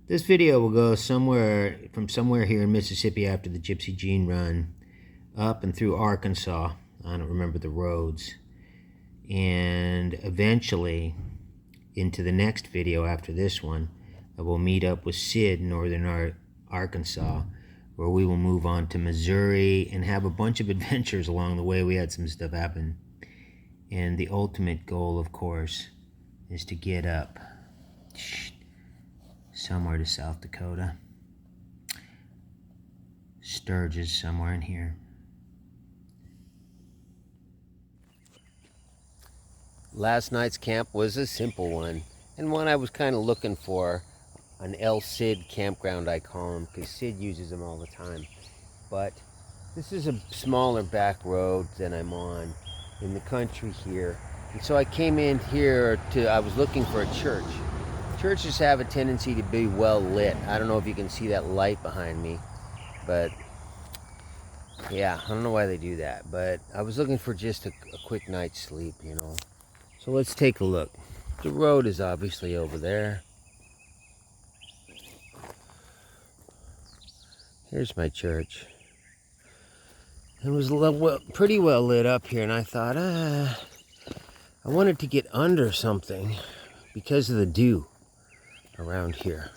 This video will go somewhere here in Mississippi after the Gypsy Jean run, up and through Arkansas. I don't remember the roads. And eventually into the next video after this one, I will meet up with Sid in northern Arkansas, where we will move on to Missouri and have a bunch of adventures along the way. We had some stuff happen. And the ultimate goal, of course, is to get up somewhere to South Dakota. Sturgis somewhere in here. Last night's camp was a simple one, and one I was kind of looking for. An El Cid campground, I call them, because Sid uses them all the time. But this is a smaller back road than I'm on in the country here. And so I came in here I was looking for a church. Churches have a tendency to be well lit. I don't know if you can see that light behind me, but yeah, I don't know why they do that. But I was looking for just a quick night's sleep, you know. So let's take a look. The road is obviously over there. Here's my church. It was pretty well lit up here, and I thought, I wanted to get under something because of the dew around here.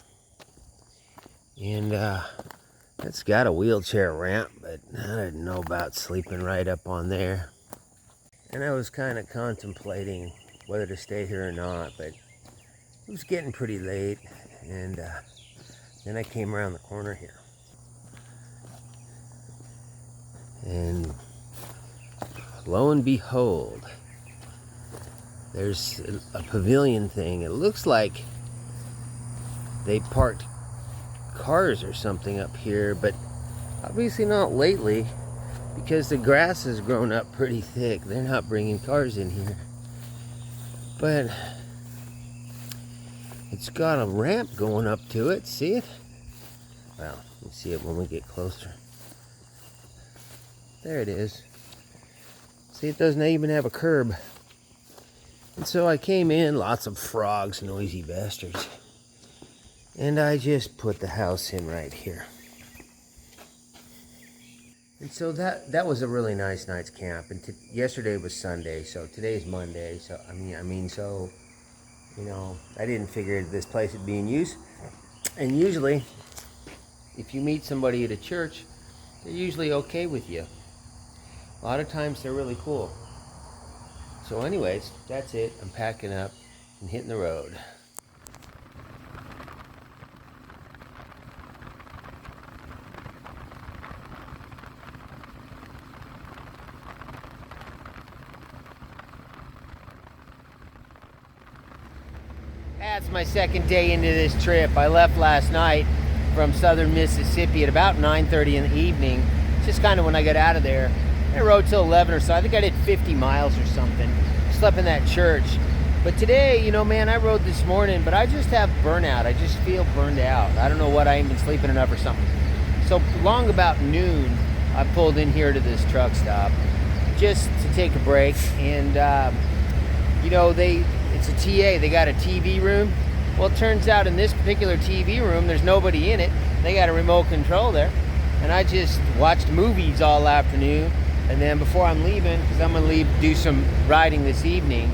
And it's got a wheelchair ramp, but I didn't know about sleeping right up on there. And I was kind of contemplating whether to stay here or not, but it was getting pretty late, and then I came around the corner here. And lo and behold, there's a pavilion thing. It looks like they parked cars or something up here, but obviously not lately, because the grass has grown up pretty thick. They're not bringing cars in here. But it's got a ramp going up to it. See it? Well, we'll see it when we get closer. There it is. See, it doesn't even have a curb. And so I came in, lots of frogs, noisy bastards. And I just put the house in right here. And so that was a really nice night's camp. And yesterday was Sunday, so today's Monday. So so you know, I didn't figure this place would be in use. And usually, if you meet somebody at a church, they're usually okay with you. A lot of times they're really cool. So anyways, that's it. I'm packing up and hitting the road. That's my second day into this trip. I left last night from southern Mississippi at about 9:30 in the evening. Just kind of when I got out of there. I rode till 11 or so. I think I did 50 miles or something. Slept in that church. But today, you know, man, I rode this morning, but I just have burnout. I just feel burned out. I don't know what, I ain't been sleeping enough or something. So along about noon, I pulled in here to this truck stop just to take a break. And, you know, it's a TA. They got a TV room. Well, it turns out in this particular TV room, there's nobody in it. They got a remote control there. And I just watched movies all afternoon. And then before I'm leaving, because I'm going to do some riding this evening,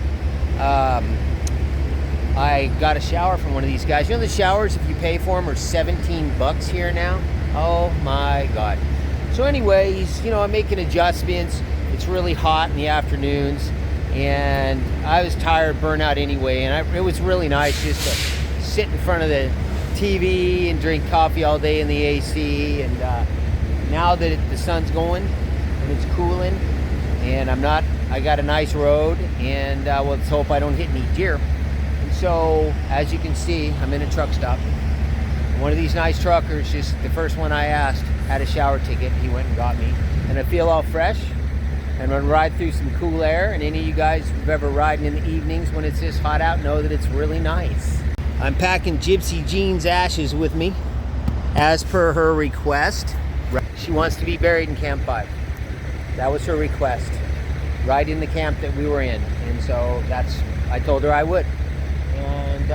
I got a shower from one of these guys. You know the showers, if you pay for them, are $17 here now? Oh my God. So anyways, you know, I'm making adjustments. It's really hot in the afternoons. And I was tired, burnout anyway. And it was really nice just to sit in front of the TV and drink coffee all day in the AC. And now that the sun's going, and it's cooling, and I got a nice road, and let's hope I don't hit any deer. And so, as you can see, I'm in a truck stop. One of these nice truckers, just the first one I asked, had a shower ticket. He went and got me, and I feel all fresh, and I'm gonna ride through some cool air. And any of you guys who've ever ridden in the evenings when it's this hot out know that it's really nice. I'm packing Gypsy Jean's ashes with me, as per her request. She wants to be buried in Camp 5. That was her request, right in the camp that we were in. And so I told her I would. And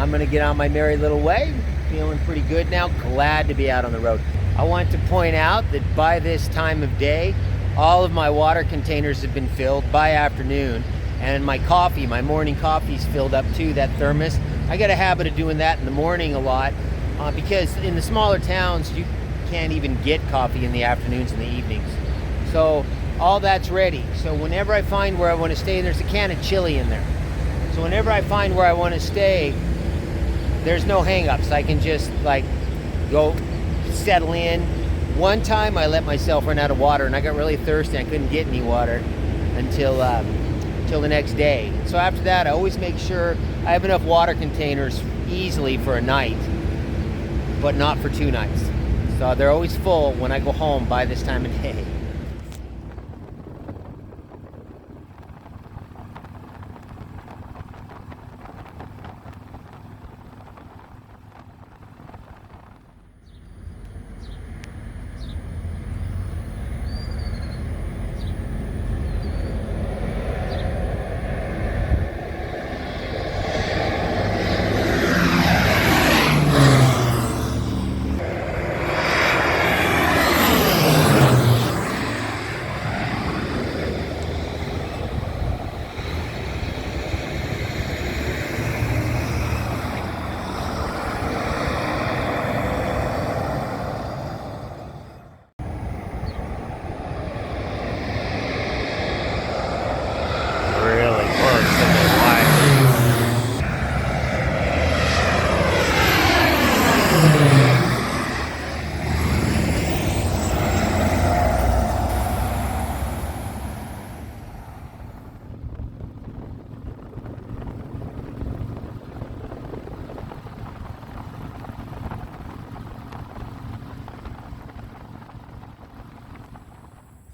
I'm gonna get on my merry little way. Feeling pretty good now, glad to be out on the road. I want to point out that by this time of day, all of my water containers have been filled by afternoon, and my coffee, my morning coffee's filled up too, that thermos. I got a habit of doing that in the morning a lot because in the smaller towns, you can't even get coffee in the afternoons and the evenings. So all that's ready. So whenever I find where I want to stay, there's a can of chili in there. So whenever I find where I want to stay, there's no hang-ups. I can just like go settle in. One time I let myself run out of water and I got really thirsty. I couldn't get any water until the next day. So after that, I always make sure I have enough water containers easily for a night, but not for 2 nights. So they're always full when I go home by this time of day.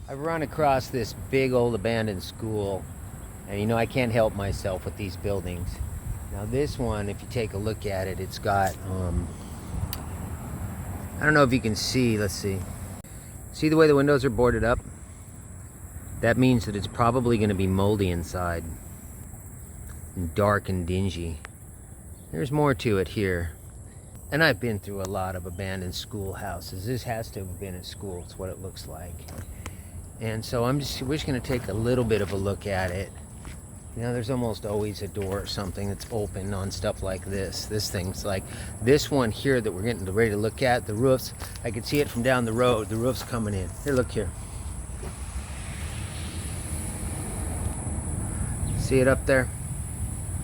I've run across this big old abandoned school, and you know, I can't help myself with these buildings. Now this one, if you take a look at it, it's got I don't know if you can see, let's see the way the windows are boarded up? That means that it's probably going to be moldy inside and dark and dingy. There's more to it here. And I've been through a lot of abandoned schoolhouses. This has to have been a school, it's what it looks like. And so we're just going to take a little bit of a look at it. You know, there's almost always a door or something that's open on stuff like this. This thing's like, this one here that we're getting ready to look at, the roofs, I can see it from down the road. The roof's coming in. Here, look here. See it up there?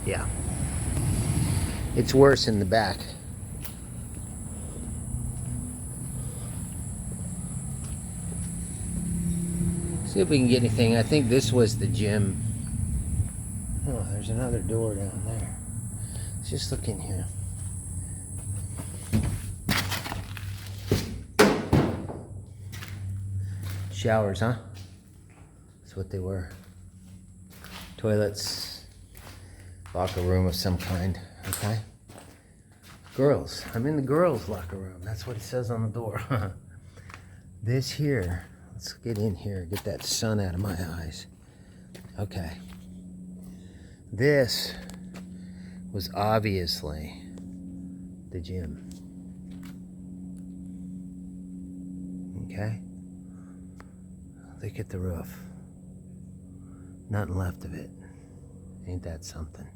Yeah. It's worse in the back. See if we can get anything. I think this was the gym. Oh, there's another door down there. Let's just look in here. Showers, huh? That's what they were. Toilets. Locker room of some kind. Okay. Girls. I'm in the girls' locker room. That's what it says on the door. This here. Let's get in here, get that sun out of my eyes. Okay. This was obviously the gym. Okay? Look at the roof. Nothing left of it. Ain't that something?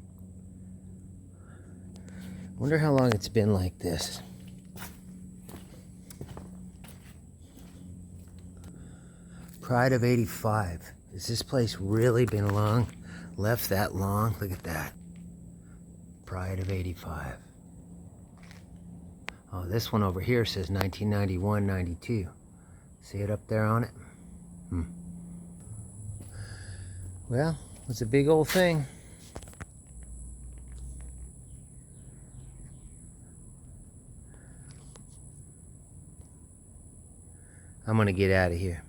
Wonder how long it's been like this. Pride of 85. Has this place really been left that long? Look at that. Pride of 85. Oh, this one over here says 1991-92. See it up there on it? Well, it's a big old thing. I'm gonna get out of here.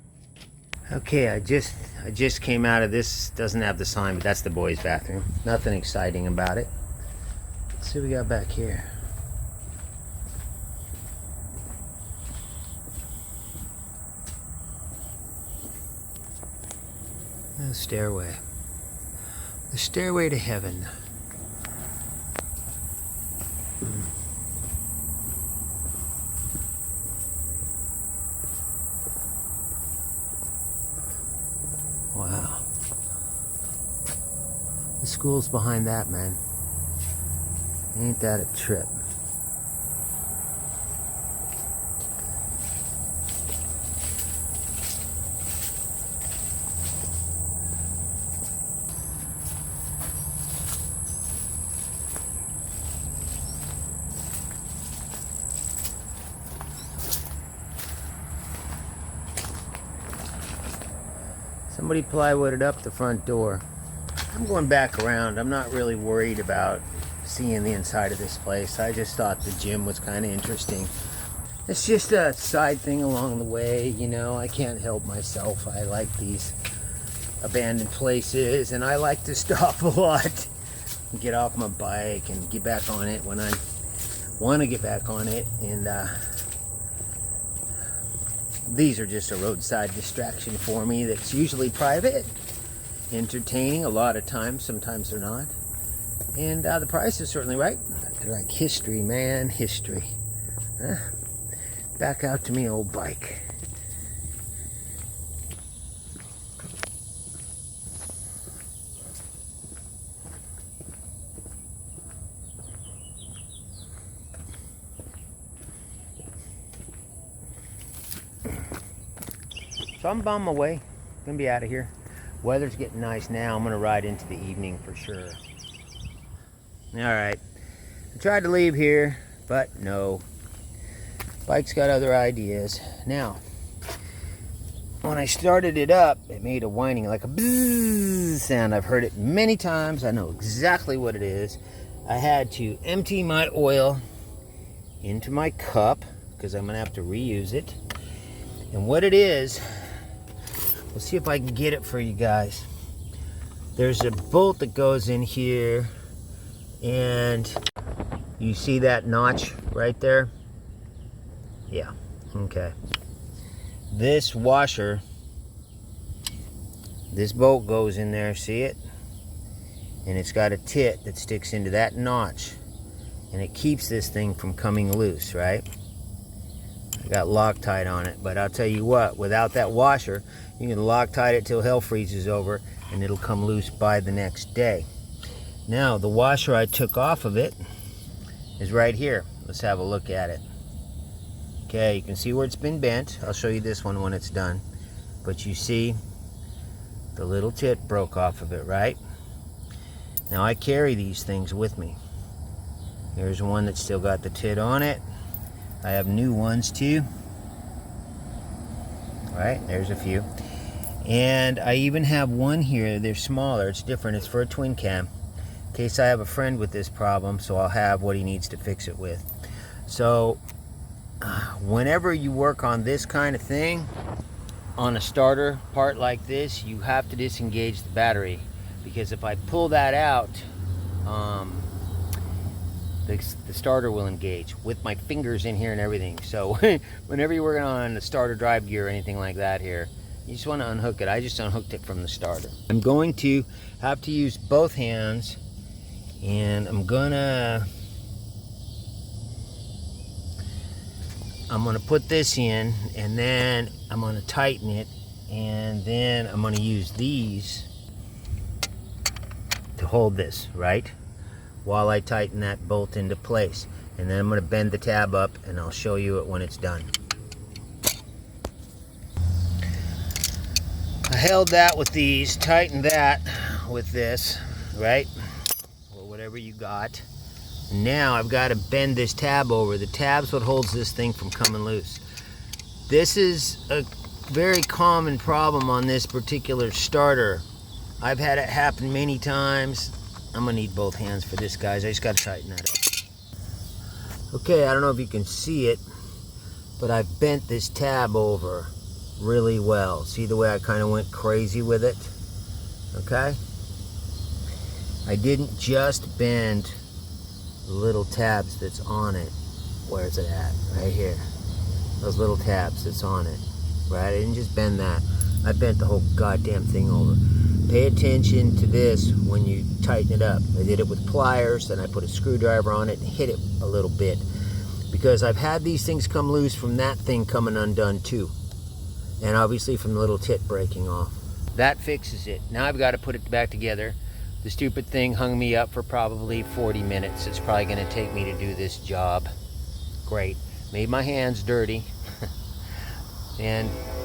Okay, I just came out of this. Doesn't have the sign, but that's the boys' bathroom. Nothing exciting about it. Let's see what we got back here. The stairway. The stairway to heaven. Wow. The school's behind that, man. Ain't that a trip? Somebody plywooded up the front door. I'm going back around. I'm not really worried about seeing the inside of this place. I just thought the gym was kind of interesting. It's just a side thing along the way, you know. I can't help myself. I like these abandoned places, and I like to stop a lot. Get off my bike and get back on it when I want to get back on it. And these are just a roadside distraction for me that's usually private, entertaining a lot of times. Sometimes they're not. And the price is certainly right. They're like history, man, history. Huh? Back out to me old bike. So I'm on my way. Gonna be out of here. Weather's getting nice now. I'm gonna ride into the evening for sure. Alright. I tried to leave here, but no. Bike's got other ideas. Now, when I started it up, it made a whining, like a bzzz sound. I've heard it many times. I know exactly what it is. I had to empty my oil into my cup because I'm gonna have to reuse it. And what it is, let's see if I can get it for you guys. There's a bolt that goes in here, and you see that notch right there? Yeah, okay. This washer, this bolt goes in there, see it? And it's got a tit that sticks into that notch, and it keeps this thing from coming loose, right? I got Loctite on it, but I'll tell you what, without that washer, you can Loctite it till hell freezes over, and it'll come loose by the next day. Now, the washer I took off of it is right here. Let's have a look at it. Okay, you can see where it's been bent. I'll show you this one when it's done. But you see, the little tit broke off of it, right? Now, I carry these things with me. Here's one that's still got the tit on it. I have new ones too. Right, there's a few. And I even have one here. They're smaller. It's different. It's for a twin cam. In case I have a friend with this problem, so I'll have what he needs to fix it with. So, whenever you work on this kind of thing, on a starter part like this, you have to disengage the battery. Because if I pull that out, the starter will engage with my fingers in here and everything. So whenever you're working on the starter drive gear or anything like that here, you just want to unhook it. I just unhooked it from the starter. I'm going to have to use both hands, and I'm gonna put this in, and then I'm gonna tighten it, and then I'm gonna use these to hold this, right? While I tighten that bolt into place. And then I'm going to bend the tab up, and I'll show you it when it's done. I held that with these, tightened that with this, right? Or whatever you got. Now I've got to bend this tab over. The tab's what holds this thing from coming loose. This is a very common problem on this particular starter. I've had it happen many times. I'm gonna need both hands for this, guys. I just gotta tighten that up. Okay, I don't know if you can see it, but I've bent this tab over really well. See the way I kind of went crazy with it? Okay? I didn't just bend the little tabs that's on it. Where's it at? Right here. Those little tabs that's on it. Right? I didn't just bend that. I bent the whole goddamn thing over. Pay attention to this when you tighten it up. I did it with pliers, then I put a screwdriver on it and hit it a little bit, because I've had these things come loose from that thing coming undone too, and obviously from the little tit breaking off. That fixes it. Now I've got to put it back together. The stupid thing hung me up for probably 40 minutes. It's probably going to take me to do this job. Great. Made my hands dirty.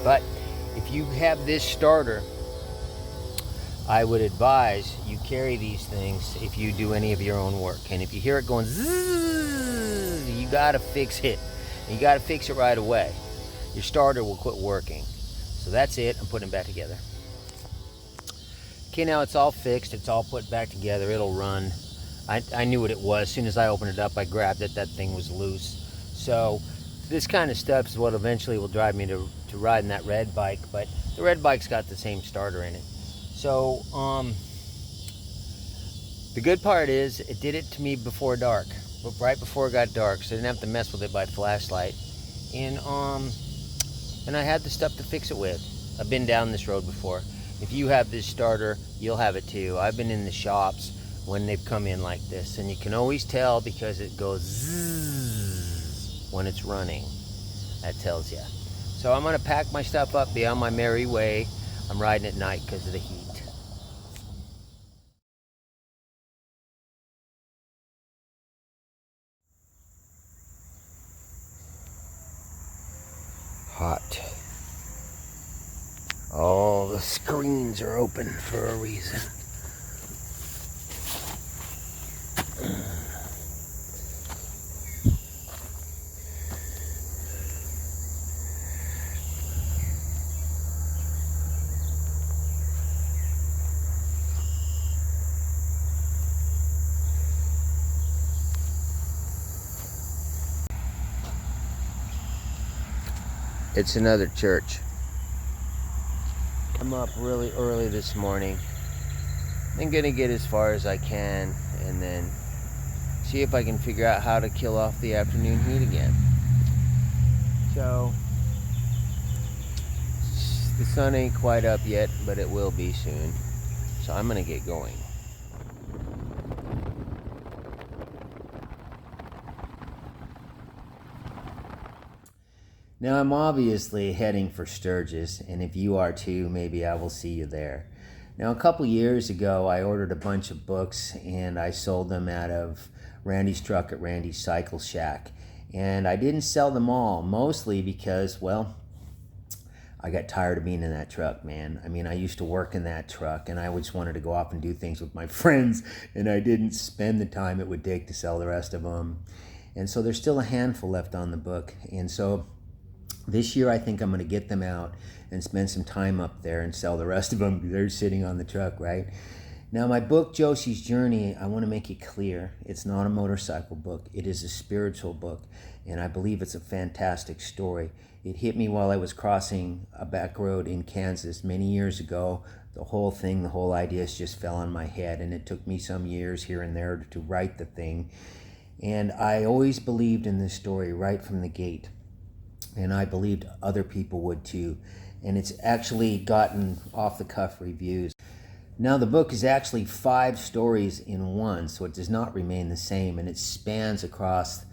But if you have this starter, I would advise you carry these things if you do any of your own work. And if you hear it going zzz, you gotta fix it. And you gotta fix it right away. Your starter will quit working. So that's it. I'm putting it back together. Okay, now it's all fixed. It's all put back together. It'll run. I knew what it was. As soon as I opened it up, I grabbed it. That thing was loose. So this kind of stuff is what eventually will drive me to riding that red bike. But the red bike's got the same starter in it. So the good part is it did it to me before dark, right before it got dark, so I didn't have to mess with it by flashlight. And I had the stuff to fix it with. I've been down this road before. If you have this starter, you'll have it too. I've been in the shops when they've come in like this, and you can always tell because it goes zzz when it's running. That tells you. So I'm gonna pack my stuff up, be on my merry way. I'm riding at night because of the heat. Hot. All the screens are open for a reason. It's another church. I'm up really early this morning. I'm gonna get as far as I can and then see if I can figure out how to kill off the afternoon heat again. So the sun ain't quite up yet, but it will be soon. So I'm gonna get going. Now I'm obviously heading for Sturgis, and if you are too, maybe I will see you there. Now a couple years ago, I ordered a bunch of books and I sold them out of Randy's truck at Randy's Cycle Shack. And I didn't sell them all, mostly because, well, I got tired of being in that truck, man. I mean, I used to work in that truck and I just wanted to go off and do things with my friends, and I didn't spend the time it would take to sell the rest of them. And so there's still a handful left on the book. And so this year, I think I'm going to get them out and spend some time up there and sell the rest of them. They're sitting on the truck, right? Now, my book, Josie's Journey, I want to make it clear. It's not a motorcycle book. It is a spiritual book, and I believe it's a fantastic story. It hit me while I was crossing a back road in Kansas many years ago. The whole thing, the whole ideas just fell on my head, and it took me some years here and there to write the thing. And I always believed in this story right from the gate. And I believed other people would too. And it's actually gotten off-the-cuff reviews. Now the book is actually 5 stories in one, so it does not remain the same, and it spans across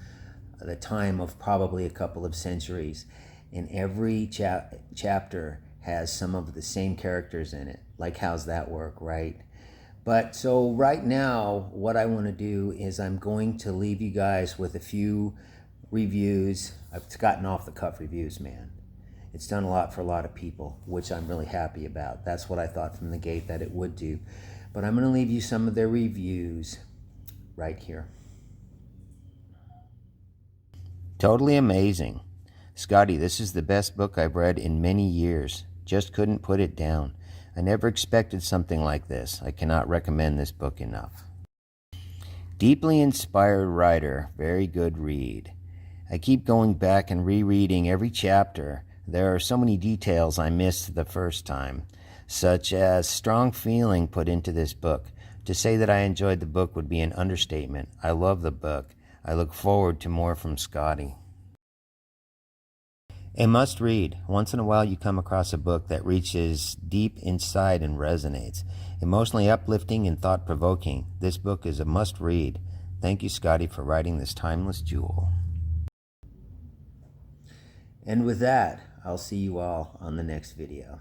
the time of probably a couple of centuries. And every chapter has some of the same characters in it. Like, how's that work, right? But so right now, what I want to do is I'm going to leave you guys with a few reviews. I've gotten off the cuff reviews, man. It's done a lot for a lot of people, which I'm really happy about. That's what I thought from the gate that it would do. But I'm going to leave you some of their reviews right here. Totally amazing. Scotty, this is the best book I've read in many years. Just couldn't put it down. I never expected something like this. I cannot recommend this book enough. Deeply inspired writer. Very good read. I keep going back and rereading every chapter. There are so many details I missed the first time, such as strong feeling put into this book. To say that I enjoyed the book would be an understatement. I love the book. I look forward to more from Scotty. A must read. Once in a while you come across a book that reaches deep inside and resonates. Emotionally uplifting and thought-provoking. This book is a must read. Thank you, Scotty, for writing this timeless jewel. And with that, I'll see you all on the next video.